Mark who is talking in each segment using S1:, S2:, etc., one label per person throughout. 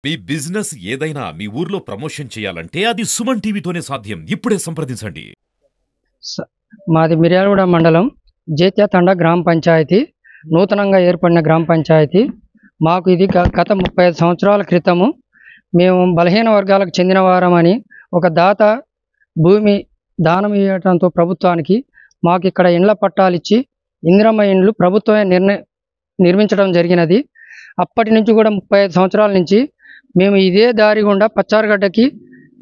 S1: మీ business ఏదైనా మీ ఊర్లో promotion చేయాలంటే అది సుమన్ టీవీతోనే సాధ్యం. ఇప్పుడే సంప్రదించండి.
S2: మాది మిర్యాలగూడ మండలం జేత్యాతండ గ్రామ పంచాయతీ, నూతనంగా ఏర్పడిన గ్రామ పంచాయతీ. మాకు ఇది గత 35 సంవత్సరాల క్రితము మేము బలహీన వర్గాలకు చెందిన వారమని ఒక దాత భూమి దానం ఇవ్వడంతో ప్రభుత్వానికి మాకు ఇక్కడ ఇండ్ల పట్టాలిచ్చి ఇందిరమ్మ ఇండ్లు ప్రభుత్వమే నిర్మించడం జరిగినది. అప్పటి నుంచి కూడా 35 సంవత్సరాల నుంచి మేము ఇదే దారి గుండా పచ్చారగడ్డకి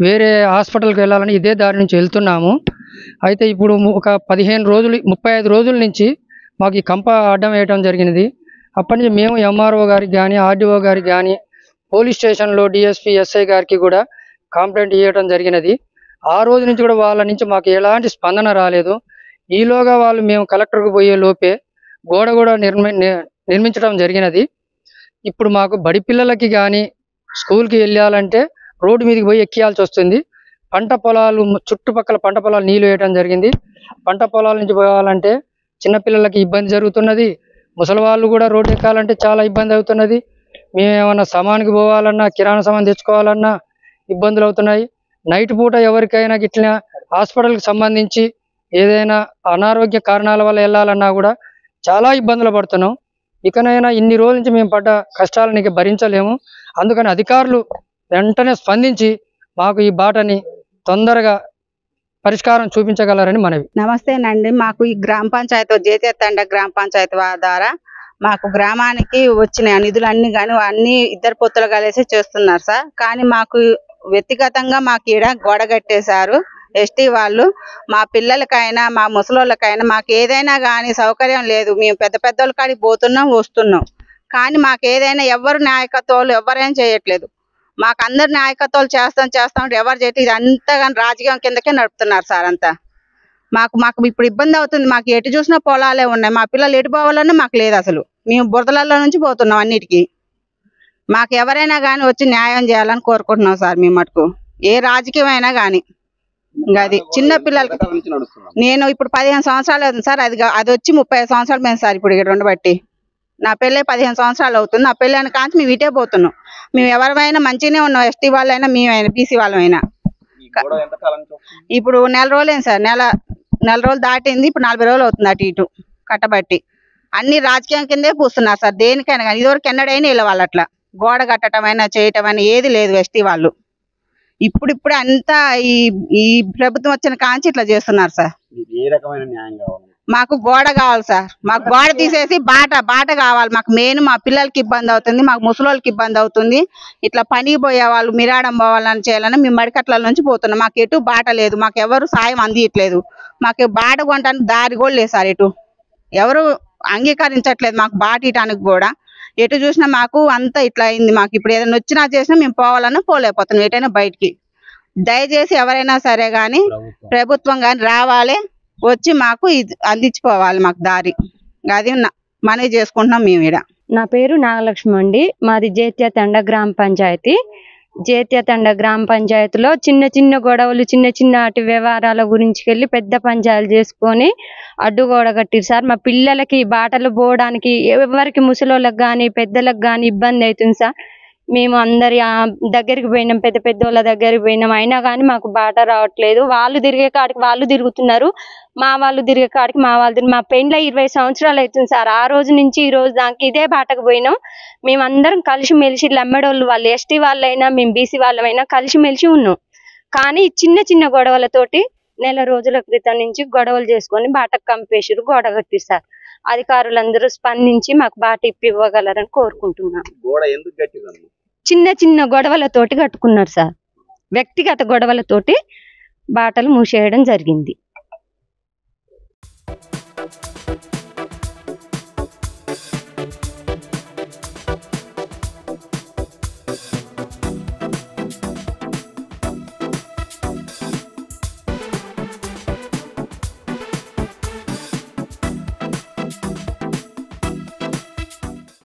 S2: వేరే హాస్పిటల్కి వెళ్ళాలని ఇదే దారి నుంచి వెళ్తున్నాము. అయితే ఇప్పుడు ఒక 35 రోజుల నుంచి మాకు ఈ కంప అడ్డం వేయడం జరిగినది. అప్పటి నుంచి మేము ఎంఆర్ఓ గారికి కానీ, ఆర్డీఓ గారికి కానీ, పోలీస్ స్టేషన్లో డిఎస్పీ ఎస్ఐ గారికి కూడా కంప్లైంట్ ఇవ్వడం జరిగినది. ఆ రోజు నుంచి కూడా వాళ్ళ నుంచి మాకు ఎలాంటి స్పందన రాలేదు. ఈలోగా వాళ్ళు మేము కలెక్టర్కి పోయే లోపే గోడ కూడా నిర్మించడం జరిగినది. ఇప్పుడు మాకు బడి పిల్లలకి కానీ స్కూల్కి వెళ్ళాలంటే రోడ్డు మీదకి పోయి ఎక్కియాల్సి వస్తుంది. పంట పొలాలు చుట్టుపక్కల పంట పొలాలు నీళ్ళు వేయడం జరిగింది. పంట పొలాల నుంచి పోవాలంటే చిన్నపిల్లలకి ఇబ్బంది జరుగుతున్నది. ముసలి వాళ్ళు కూడా రోడ్డు ఎక్కాలంటే చాలా ఇబ్బంది అవుతున్నది. మేము ఏమన్నా సామాన్కి పోవాలన్నా, కిరాణా సామాన్ తెచ్చుకోవాలన్నా ఇబ్బందులు అవుతున్నాయి. నైట్ పూట ఎవరికైనా గిట్ల హాస్పిటల్కి సంబంధించి ఏదైనా అనారోగ్య కారణాల వల్ల వెళ్ళాలన్నా కూడా చాలా ఇబ్బందులు పడుతున్నాం. ఇకనైనా ఇన్ని రోజుల నుంచి మేము పడ్డ కష్టాలను భరించలేము. అందుకని అధికారులు వెంటనే స్పందించి మాకు ఈ బాటని తొందరగా పరిష్కారం చూపించగలరని మనవి.
S3: నమస్తేనండి. మాకు ఈ గ్రామ పంచాయతీ జేత్యాతండ గ్రామ పంచాయతీ ద్వారా మాకు గ్రామానికి వచ్చిన నిధులన్నీ కానీ అన్ని ఇద్దరు పొత్తులు కలిసి చేస్తున్నారు సార్. కానీ మాకు వ్యక్తిగతంగా మాకు ఈడ గోడ కట్టేశారు ఎస్టీ వాళ్ళు. మా పిల్లలకైనా మా ముసలోళ్ళకైనా మాకు ఏదైనా కానీ సౌకర్యం లేదు. మేము పెద్ద పెద్దోళ్ళ కాడికి పోతున్నాం వస్తున్నాం, కానీ మాకు ఏదైనా ఎవరు నాయకత్వాలు ఎవరేం చేయట్లేదు. మాకు అందరు నాయకత్వాలు చేస్తాం ఎవరు చేయట్లేదు. ఇది అంతా కానీ రాజకీయం కిందకే నడుపుతున్నారు సార్ అంతా. మాకు ఇప్పుడు ఇబ్బంది అవుతుంది. మాకు ఎటు చూసినా పొలాలే ఉన్నాయి. మా పిల్లలు ఎటు పోవాలన్నా మాకు లేదు. అసలు మేము బురదలలో నుంచి పోతున్నాం అన్నిటికీ. మాకు ఎవరైనా కానీ వచ్చి న్యాయం చేయాలని కోరుకుంటున్నాం సార్. మేము మటుకు ఏ రాజకీయం అయినా కానీ ఇంకా అది చిన్న పిల్లలకి నేను ఇప్పుడు 15 సంవత్సరాలు అవుతుంది సార్. అది వచ్చి 35 సంవత్సరాలు మేము సార్ ఇప్పుడు ఇక్కడ ఉండబట్టి. నా పెళ్ళి 15 సంవత్సరాలు అవుతుంది. నా పెళ్ళి అని కాంచి మేము ఇటే పోతున్నాం. మేము ఎవరైనా మంచిగానే ఉన్నాం, ఎస్టీ వాళ్ళైనా మేమైనా బీసీ వాళ్ళమైనా. ఇప్పుడు నెల రోజులేం సార్, నెల రోజులు దాటింది. ఇప్పుడు 40 రోజులు అవుతుంది అటు ఇటు కట్టబట్టి. అన్ని రాజకీయం కిందే పూస్తున్నారు సార్. దేనికైనా కానీ ఇదివరకు ఎన్నడైనా ఇలా వాళ్ళు అట్లా గోడ కట్టడమైనా చేయటమైనా ఏది లేదు ఎస్టీ వాళ్ళు. ఇప్పుడిప్పుడే అంతా ఈ ప్రభుత్వం వచ్చిన కాంచి ఇట్లా చేస్తున్నారు సార్. మాకు గోడ కావాలి సార్. మాకు గోడ తీసేసి బాట కావాలి. మాకు మెయిన్ మా పిల్లలకి ఇబ్బంది అవుతుంది, మాకు ముసలోళ్ళకి ఇబ్బంది అవుతుంది. ఇట్లా పనికి పోయే వాళ్ళు మిరాడం పోవాలని చేయాలని మేము మడికట్ల నుంచి పోతున్నాం. మాకు ఎటు బాట లేదు, మాకు ఎవరు సాయం అందియట్లేదు. మాకు బాట కొనడానికి దారి కూడా లేదు సార్. ఎటు ఎవరు అంగీకరించట్లేదు మాకు బాట ఇయటానికి కూడా. ఎటు చూసినా మాకు అంతా ఇట్లా అయింది. మాకు ఇప్పుడు ఏదైనా వచ్చినా చేసినా మేము పోవాలన్నా పోలేకపోతున్నాం ఎటైనా బయటికి. దయచేసి ఎవరైనా సరే కానీ ప్రభుత్వం కానీ రావాలి, వచ్చి మాకు అందించిపోవాలి మాకు దారి. అది మనవి చేసుకుంటున్నాం మేము ఈడ.
S4: నా పేరు నాగలక్ష్మి అండి. మాది జేత్యాతండ గ్రామ పంచాయతీ. జేత్యాతండ గ్రామ పంచాయతీలో చిన్న చిన్న గొడవలు, చిన్న చిన్నటి వ్యవహారాల గురించి వెళ్ళి పెద్ద పంచాయతీలు చేసుకొని అడ్డుగోడ కట్టిరు సార్. మా పిల్లలకి బాటలు పోవడానికి ఎవరికి ముసలోళ్ళకి కానీ పెద్దలకు కానీ ఇబ్బంది అవుతుంది సార్. మేము అందరి దగ్గరికి పోయినాం, పెద్ద పెద్దోళ్ళ దగ్గరికి పోయినాం, అయినా కానీ మాకు బాట రావట్లేదు. వాళ్ళు తిరిగే కాడికి వాళ్ళు తిరుగుతున్నారు, మా వాళ్ళు తిరిగే కాడికి మా వాళ్ళు మా పెండ్ల 20 సంవత్సరాలు అవుతుంది సార్. ఆ రోజు నుంచి ఈ రోజు దానికి ఇదే బాటకు పోయినాం. మేమందరం కలిసిమెలిసి లమ్మడోళ్ళు వాళ్ళు ఎస్టీ వాళ్ళైనా మేము బీసీ వాళ్ళమైనా కలిసిమెలిసి ఉన్నాం. కానీ చిన్న చిన్న గొడవలతోటి నెల రోజుల క్రితం నుంచి గొడవలు చేసుకొని బాటకు కంపేసిరు, గోడ కట్టిరు సార్. అధికారులందరూ స్పందించి మాకు బాట ఇవ్వగలరని కోరుకుంటున్నాం. చిన్న చిన్న గొడవలతోటి కట్టుకున్నారు సార్. వ్యక్తిగత గొడవలతోటి బాటలు మూసేయడం జరిగింది.